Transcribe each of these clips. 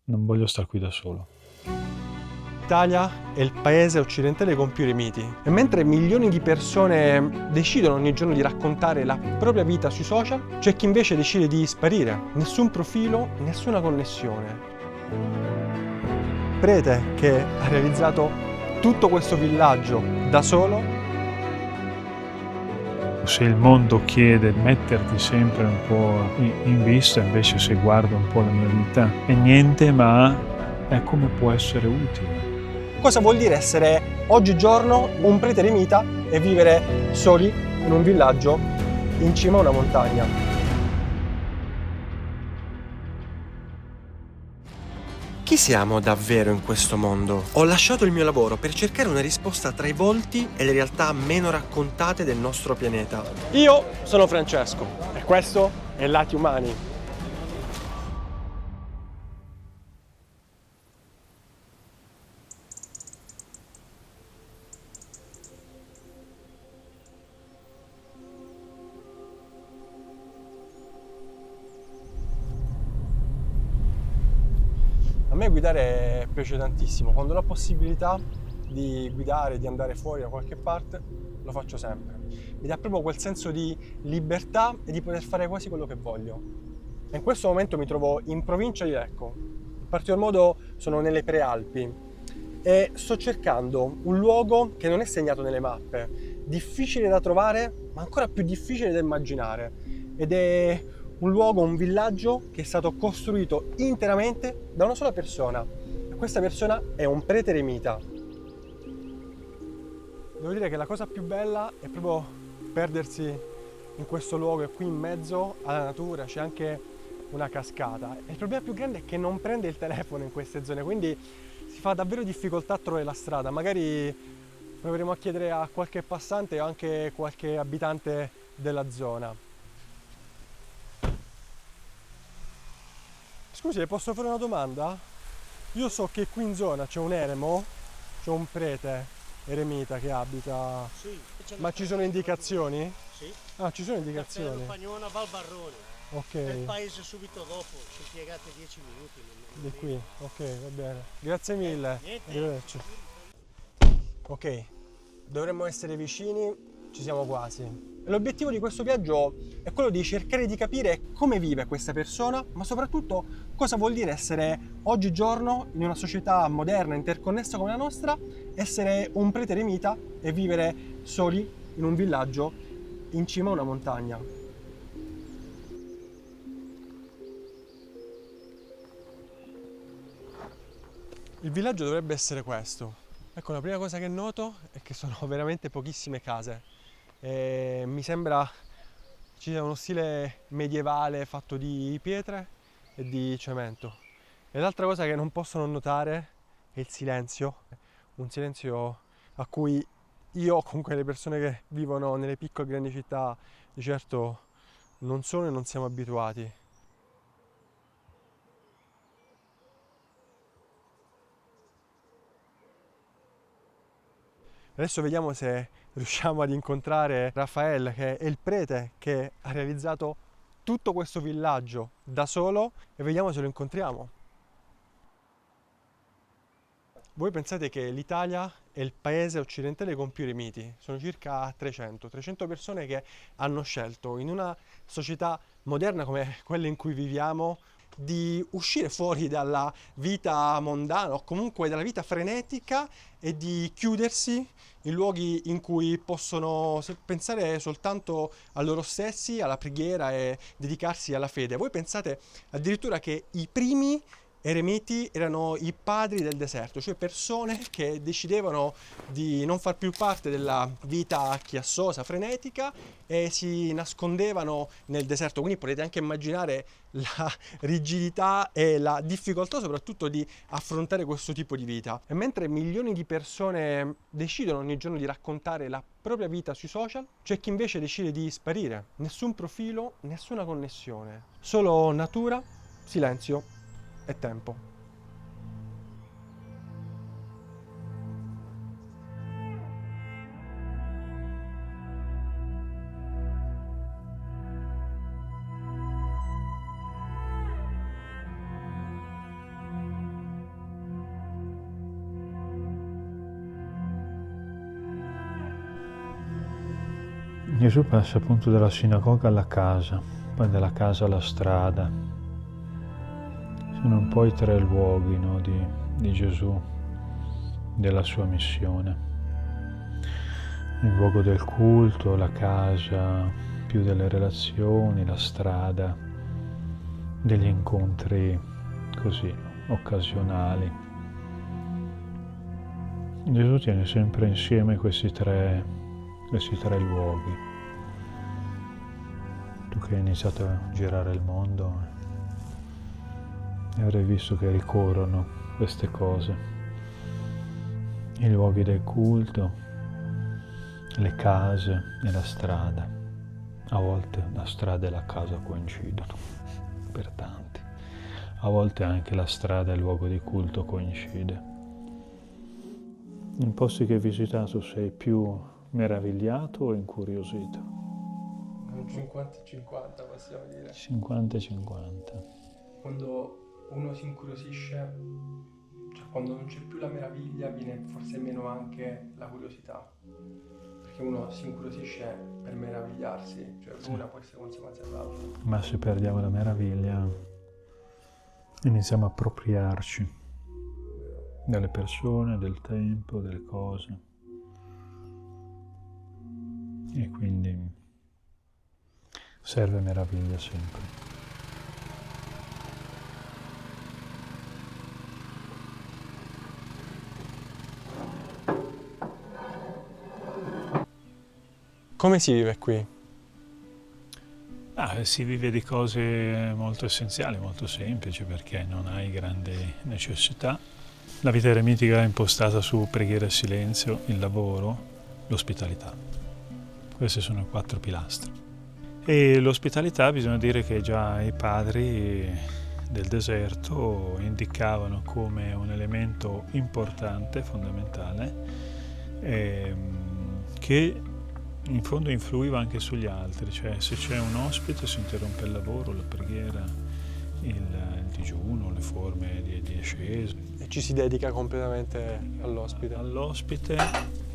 non voglio star qui da solo. L'Italia è il paese occidentale con più eremiti e mentre milioni di persone decidono ogni giorno di raccontare la propria vita sui social, c'è chi invece decide di sparire. Nessun profilo, nessuna connessione. Prete che ha realizzato tutto questo villaggio da solo. Se il mondo chiede metterti sempre un po' in vista, invece se guardo un po' la mia vita, è niente, ma è come può essere utile. Cosa vuol dire essere oggigiorno un prete eremita e vivere soli in un villaggio in cima a una montagna? Chi siamo davvero in questo mondo? Ho lasciato il mio lavoro per cercare una risposta tra i volti e le realtà meno raccontate del nostro pianeta. Io sono Francesco e questo è Lati Umani. A me guidare piace tantissimo, quando ho la possibilità di guidare, di andare fuori da qualche parte, lo faccio sempre. Mi dà proprio quel senso di libertà e di poter fare quasi quello che voglio. E in questo momento mi trovo in provincia di Lecco, in particolar modo sono nelle Prealpi e sto cercando un luogo che non è segnato nelle mappe, difficile da trovare, ma ancora più difficile da immaginare. Ed è un luogo, un villaggio che è stato costruito interamente da una sola persona. E questa persona è un prete eremita. Devo dire che la cosa più bella è proprio perdersi in questo luogo e qui in mezzo alla natura c'è anche una cascata. E il problema più grande è che non prende il telefono in queste zone, quindi si fa davvero difficoltà a trovare la strada. Magari proveremo a chiedere a qualche passante o anche qualche abitante della zona. Scusi, le posso fare una domanda? Io so che qui in zona c'è un eremo, c'è un prete eremita che abita. Sì, c'è Ma una ci sono famiglia indicazioni? sì, Ah, ci sono Castello indicazioni. Pagnona, Val Barrone. Ok, È il paese subito dopo, ci impiegate 10 minuti. di qui. Ok, va bene. Grazie mille. Niente. Arrivederci. Ok, dovremmo essere vicini, ci siamo quasi. E l'obiettivo di questo viaggio è quello di cercare di capire come vive questa persona, ma soprattutto cosa vuol dire essere oggigiorno in una società moderna, interconnessa come la nostra, essere un prete eremita e vivere soli in un villaggio in cima a una montagna. Il villaggio dovrebbe essere questo. Ecco, la prima cosa che noto è che sono veramente pochissime case. E mi sembra ci sia uno stile medievale fatto di pietre e di cemento. E l'altra cosa che non posso non notare è il silenzio. Un silenzio a cui io, o comunque le persone che vivono nelle piccole e grandi città, di certo non sono e non siamo abituati. Adesso vediamo se riusciamo ad incontrare Raffaele, che è il prete che ha realizzato tutto questo villaggio da solo, e vediamo se lo incontriamo. Voi pensate che l'Italia è il paese occidentale con più eremiti? Sono circa 300 persone che hanno scelto in una società moderna come quella in cui viviamo di uscire fuori dalla vita mondana o comunque dalla vita frenetica e di chiudersi in luoghi in cui possono pensare soltanto a loro stessi, alla preghiera e dedicarsi alla fede. Voi pensate addirittura che i primi eremiti erano i padri del deserto, cioè persone che decidevano di non far più parte della vita chiassosa, frenetica e si nascondevano nel deserto. Quindi potete anche immaginare la rigidità e la difficoltà soprattutto di affrontare questo tipo di vita. E mentre milioni di persone decidono ogni giorno di raccontare la propria vita sui social, c'è chi invece decide di sparire. Nessun profilo, nessuna connessione. Solo natura, silenzio e tempo. Gesù passa appunto dalla sinagoga alla casa, poi dalla casa alla strada. Sono un po' i tre luoghi, no, di Gesù, della sua missione. Il luogo del culto, la casa, più delle relazioni, la strada, degli incontri così occasionali. Gesù tiene sempre insieme questi tre luoghi. Tu che hai iniziato a girare il mondo avrai visto che ricorrono queste cose. I luoghi del culto, le case e la strada. A volte la strada e la casa coincidono, per tanti. A volte anche la strada e il luogo di culto coincide. In posti che hai visitato sei più meravigliato o incuriosito? Un 50-50 possiamo dire. 50-50. Quando uno si incuriosisce, cioè quando non c'è più la meraviglia, viene forse meno anche la curiosità. Perché uno si incuriosisce per meravigliarsi, cioè una può essere conseguenza dell'altra. Ma se perdiamo la meraviglia, iniziamo a appropriarci delle persone, del tempo, delle cose. E quindi serve meraviglia sempre. Come si vive qui? Si vive di cose molto essenziali, molto semplici, perché non hai grandi necessità. La vita eremitica è impostata su preghiera e silenzio, il lavoro, l'ospitalità. Questi sono i 4 pilastri. E l'ospitalità bisogna dire che già i padri del deserto indicavano come un elemento importante, fondamentale, che in fondo influiva anche sugli altri, cioè se c'è un ospite si interrompe il lavoro, la preghiera, il digiuno, le forme di ascesa. E ci si dedica completamente all'ospite.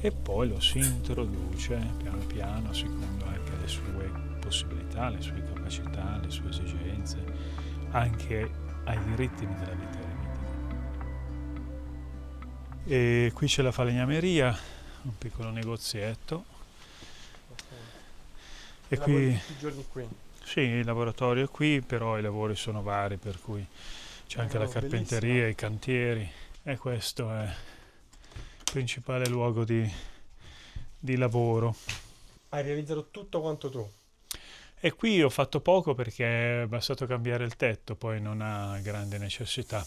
E poi lo si introduce piano piano secondo anche le sue possibilità, le sue capacità, le sue esigenze, anche ai ritmi della vita eremitica. E qui c'è la falegnameria, un piccolo negozietto. E qui tutti i giorni qui. sì, il laboratorio è qui, però i lavori sono vari, per cui c'è anche la carpenteria, bellissimo. i cantieri, e questo è il principale luogo di lavoro. Hai realizzato tutto quanto tu. E qui ho fatto poco perché è bastato cambiare il tetto, poi non ha grande necessità.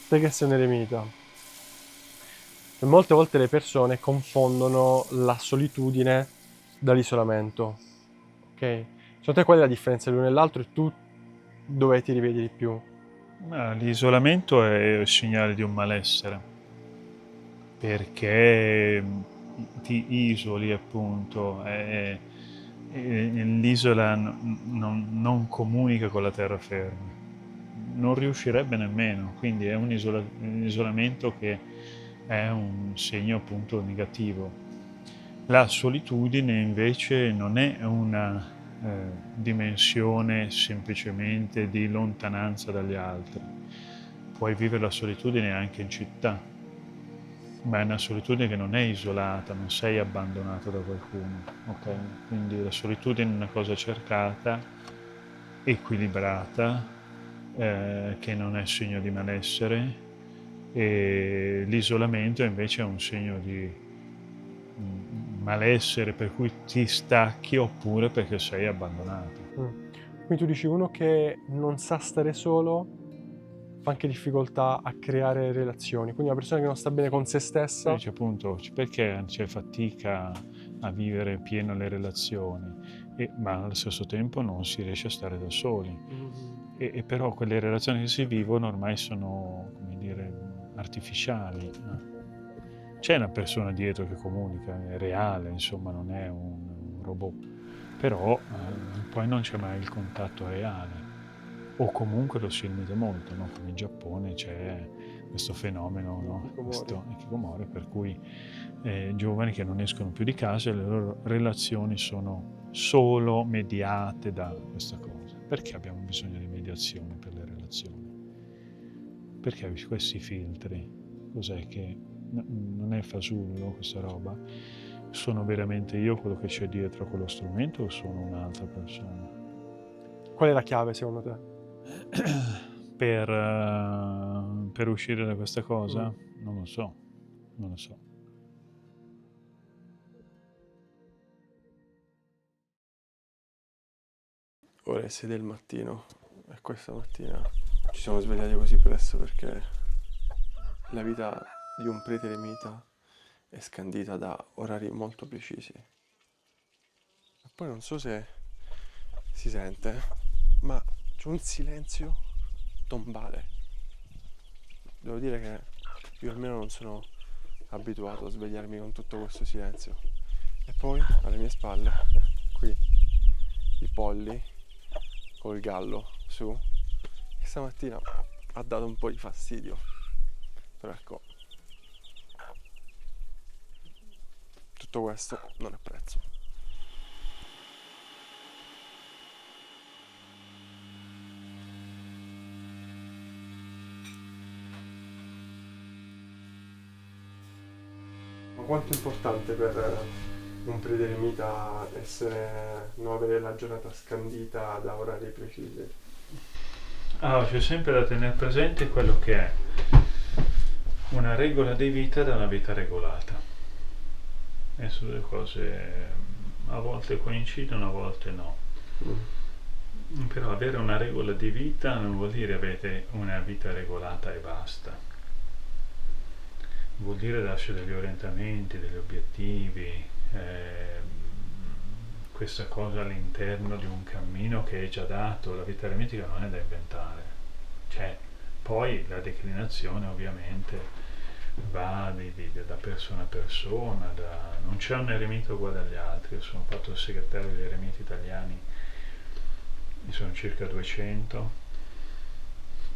Te che sei un eremita. E molte volte le persone confondono la solitudine dall'isolamento. Ok? Secondo te qual è la differenza l'uno e l'altro e tu dove ti rivedi di più? Ma l'isolamento è il segnale di un malessere, perché ti isoli appunto, e l'isola non comunica con la terraferma, non riuscirebbe nemmeno, quindi è un isolamento che è un segno appunto negativo. La solitudine invece non è una dimensione semplicemente di lontananza dagli altri. Puoi vivere la solitudine anche in città, ma è una solitudine che non è isolata, non sei abbandonato da qualcuno. Okay? Quindi la solitudine è una cosa cercata, equilibrata, che non è segno di malessere, e l'isolamento invece è un segno di malessere, per cui ti stacchi oppure perché sei abbandonato. Quindi tu dici uno che non sa stare solo fa anche difficoltà a creare relazioni, quindi una persona che non sta bene con se stessa. Dice appunto perché c'è fatica a vivere pieno le relazioni, ma allo stesso tempo non si riesce a stare da soli. E però quelle relazioni che si vivono ormai sono, come dire, artificiali. C'è una persona dietro che comunica, è reale, insomma, non è un robot. però poi non c'è mai il contatto reale, o comunque lo si limita molto, no? Come in Giappone c'è questo fenomeno, no? Hikikomori. Questo hikikomori, per cui giovani che non escono più di casa e le loro relazioni sono solo mediate da questa cosa. Perché abbiamo bisogno di mediazione per le relazioni? Perché questi filtri? Cos'è che non è fasullo questa roba? Sono veramente io quello che c'è dietro a quello strumento o sono un'altra persona? Qual è la chiave secondo te? Per uscire da questa cosa? Non lo so. Ora è 6 del mattino e questa mattina ci siamo svegliati così presto perché la vita di un prete eremita è scandita da orari molto precisi. E poi non so se si sente, ma c'è un silenzio tombale. Devo dire che io almeno non sono abituato a svegliarmi con tutto questo silenzio. E poi alle mie spalle, qui, i polli col gallo su, che stamattina ha dato un po' di fastidio. Però ecco, tutto questo non è prezzo. Ma quanto è importante per un prete eremita non avere la giornata scandita da orari precisi? Allora, c'è sempre da tenere presente quello che è una regola di vita da una vita regolata. E sono due cose a volte coincidono, a volte no. Però avere una regola di vita non vuol dire avere una vita regolata e basta. Vuol dire darsi degli orientamenti, degli obiettivi, questa cosa all'interno di un cammino che è già dato. La vita eremitica non è da inventare, cioè poi la declinazione ovviamente va da persona a persona, non c'è un eremita uguale agli altri. Io sono fatto il segretario degli eremiti italiani, sono circa 200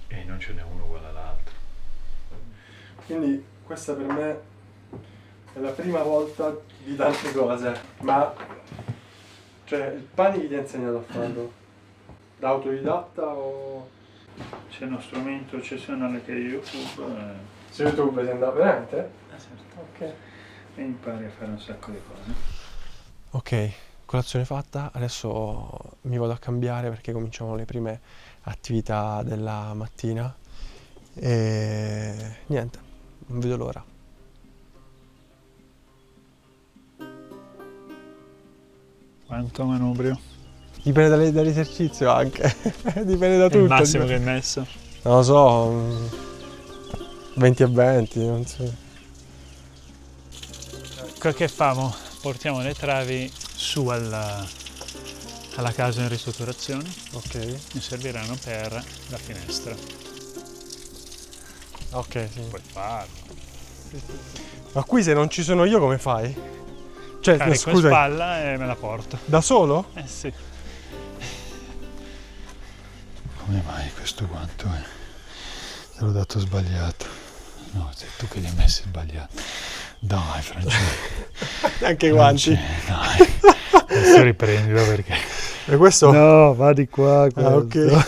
e non ce n'è uno uguale all'altro. Quindi questa per me è la prima volta di tante cose, ma cioè il pane chi ti ha insegnato a farlo? Da autodidatta o... C'è uno strumento eccezionale che è YouTube. Su YouTube sei andato veramente? Certo. Ok. E impari a fare un sacco di cose. Ok, colazione fatta, adesso mi vado a cambiare perché cominciamo le prime attività della mattina e niente, non vedo l'ora. Quanto manubrio? Dipende dall'esercizio anche, dipende da tutto. Il massimo che hai messo? Non lo so, 20 e 20, non so. Quel che famo? Portiamo le travi su alla casa in ristrutturazione Ok, e serviranno per la finestra. ok, sì. Puoi farlo. Ma qui se non ci sono io come fai? Cioè, Carico in scusa, spalla e me la porto. da solo? Eh sì. Come mai questo guanto è? Te l'ho dato sbagliato. No, sei tu che li hai messi sbagliato. Dai, Francesco. Anche i guanti. Dai. Adesso riprendilo perché... E questo? No, va di qua. Ah, ok.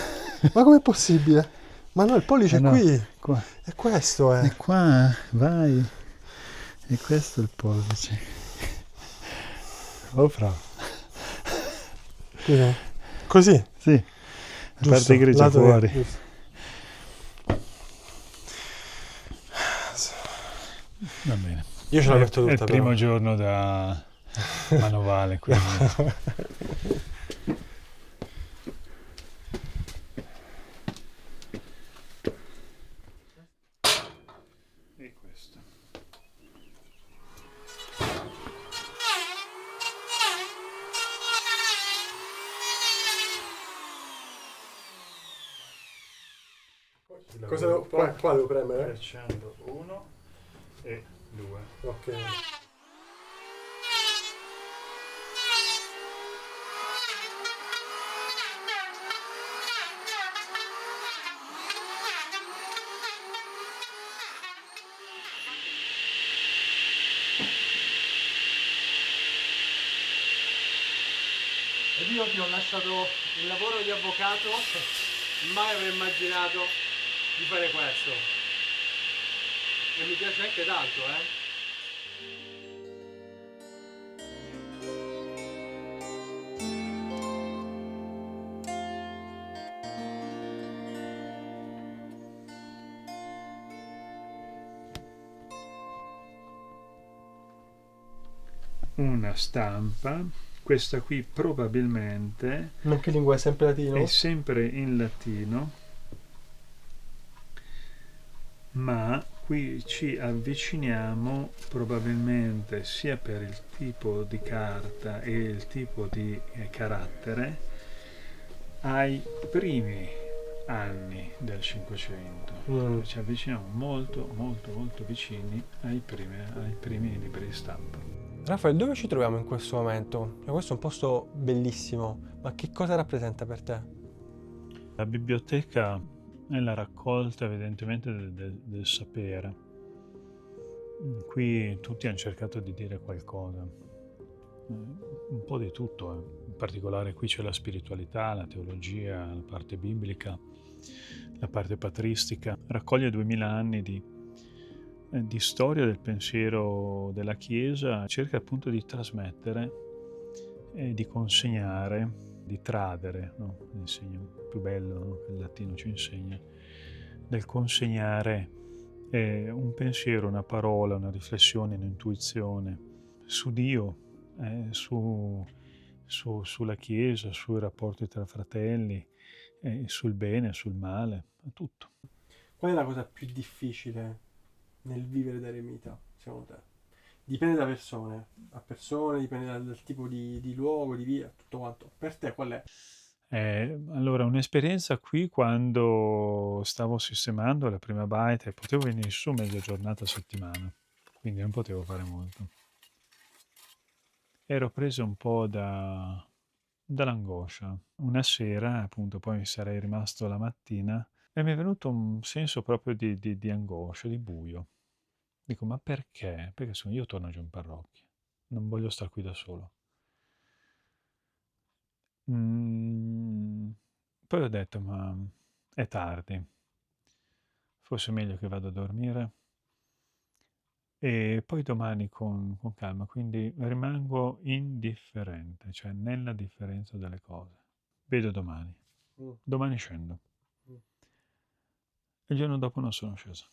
Ma com'è possibile? Ma no, il pollice è no, qui. qua. E questo è. E qua, vai. E questo è il pollice. Oh, fra. Così? Sì. A parte grigia lato fuori. giusto. Va bene. Io ce l'ho aperto tutta. È il primo giorno da manovale, quindi. E questo. Cosa devo, qua devo premere? Facendo 1 e 2. Ok. io che ho lasciato il lavoro di avvocato, mai avrei immaginato di fare questo. E mi piace anche tanto, Una stampa, questa qui probabilmente Ma che lingua è? Sempre latino? è sempre in latino, ma qui ci avviciniamo probabilmente sia per il tipo di carta e il tipo di carattere ai primi anni del Cinquecento. Ci avviciniamo molto vicini ai primi libri di stampa. Raffaele, dove ci troviamo in questo momento? Questo è un posto bellissimo, ma che cosa rappresenta per te? La biblioteca è la raccolta evidentemente del sapere. Qui tutti hanno cercato di dire qualcosa, un po' di tutto, in particolare qui c'è la spiritualità, la teologia, la parte biblica, la parte patristica. Raccoglie 2000 anni di storia del pensiero della Chiesa, cerca appunto di trasmettere e di consegnare, di tradere, no? L'insegno più bello, no? Che il latino ci insegna, del consegnare un pensiero, una parola, una riflessione, un'intuizione su Dio, sulla Chiesa, sui rapporti tra fratelli, sul bene, sul male, tutto. Qual è la cosa più difficile nel vivere da eremita, secondo te? Dipende da persone a persone, dipende dal tipo di luogo, di via, tutto quanto. Per te qual è? Allora, un'esperienza qui quando stavo sistemando la prima baita e potevo venire su mezza giornata a settimana, quindi non potevo fare molto. Ero preso un po' dall'angoscia. Una sera, appunto, poi mi sarei rimasto la mattina e mi è venuto un senso proprio di angoscia, di buio. Dico, ma perché? Perché io torno giù in parrocchia, non voglio stare qui da solo. Poi ho detto, ma è tardi, forse è meglio che vado a dormire e poi domani con calma, quindi rimango indifferente, cioè nella differenza delle cose. Vedo domani, domani scendo. E il giorno dopo non sono sceso.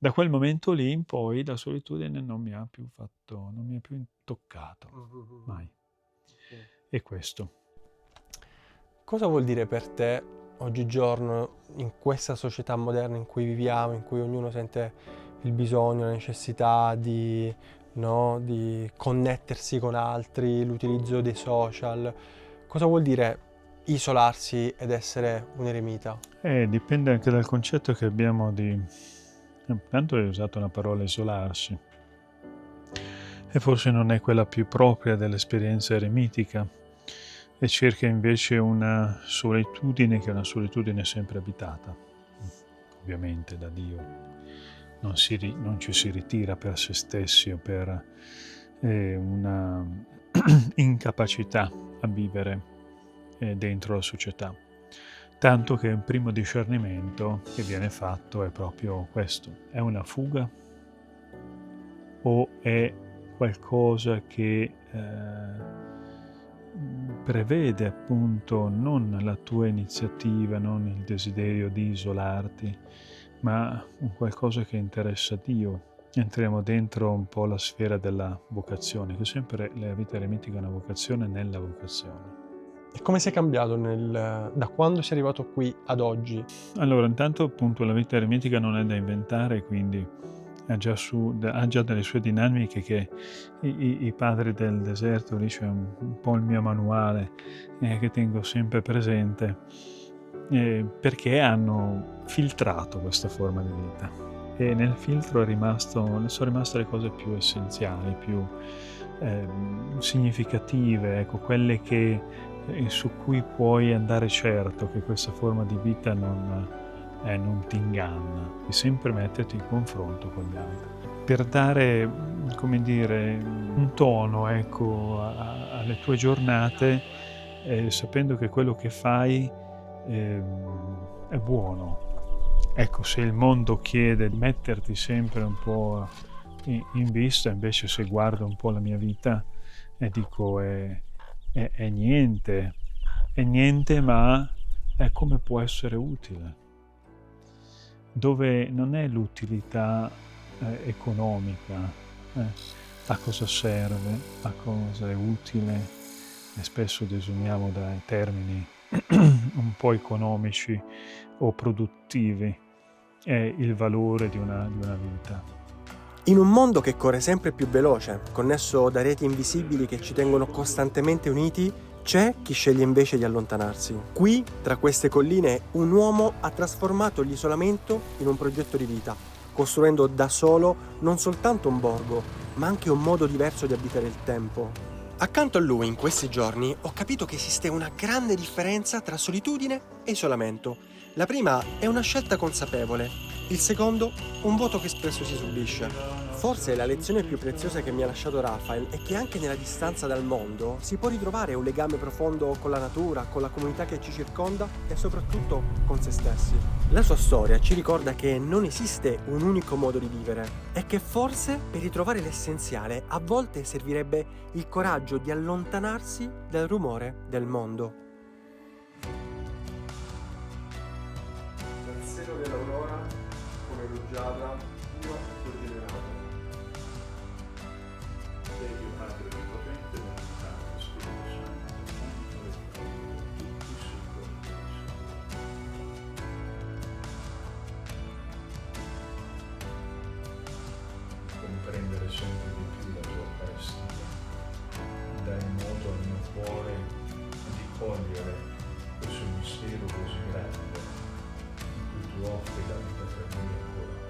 Da quel momento lì in poi la solitudine non mi ha più toccato, mai. E questo. Cosa vuol dire per te oggigiorno, in questa società moderna in cui viviamo, in cui ognuno sente il bisogno, la necessità di connettersi con altri, l'utilizzo dei social? Cosa vuol dire isolarsi ed essere un eremita? Dipende anche dal concetto che abbiamo di... Tanto hai usato la parola isolarsi. E forse non è quella più propria dell'esperienza eremitica. E cerca invece una solitudine che è una solitudine sempre abitata, ovviamente da Dio. Non ci si ritira per se stessi o per una incapacità a vivere dentro la società. Tanto che un primo discernimento che viene fatto è proprio questo. È una fuga o è qualcosa che prevede appunto non la tua iniziativa, non il desiderio di isolarti, ma un qualcosa che interessa Dio. Entriamo dentro un po' la sfera della vocazione, che sempre la vita eremitica è una vocazione nella vocazione. E come sei cambiato da quando sei arrivato qui ad oggi? Allora, intanto appunto la vita eremitica non è da inventare, quindi ha già delle sue dinamiche che i padri del deserto, lì c'è un po' il mio manuale che tengo sempre presente, perché hanno filtrato questa forma di vita e nel filtro sono rimaste le cose più essenziali, più significative, ecco, quelle su cui puoi andare certo che questa forma di vita non ti inganna, e sempre metterti in confronto con gli altri. Per dare, come dire, un tono, ecco, alle tue giornate, sapendo che quello che fai è buono. Ecco, se il mondo chiede di metterti sempre un po' in vista, invece se guardo un po' la mia vita e dico è niente, ma è come può essere utile, dove non è l'utilità economica, a cosa serve, a cosa è utile, e spesso desumiamo dai termini un po' economici o produttivi, è il valore di una vita. In un mondo che corre sempre più veloce, connesso da reti invisibili che ci tengono costantemente uniti, c'è chi sceglie invece di allontanarsi. Qui, tra queste colline, un uomo ha trasformato l'isolamento in un progetto di vita, costruendo da solo non soltanto un borgo, ma anche un modo diverso di abitare il tempo. Accanto a lui, in questi giorni, ho capito che esiste una grande differenza tra solitudine e isolamento. La prima è una scelta consapevole, il secondo un voto che spesso si subisce. Forse la lezione più preziosa che mi ha lasciato Raphael è che anche nella distanza dal mondo si può ritrovare un legame profondo con la natura, con la comunità che ci circonda e soprattutto con se stessi. La sua storia ci ricorda che non esiste un unico modo di vivere e che forse per ritrovare l'essenziale a volte servirebbe il coraggio di allontanarsi dal rumore del mondo. Dal seno dell'aurora, come rugiada, io ti ho generato. Sei Dio Padre Onnipotente, benedetto Spirito Santo, tutti i secoli. Comprendere sempre di più la tua carestia, dai modo al mio cuore di cogliere questo mistero così grande in cui tu offri la vita per me ancora.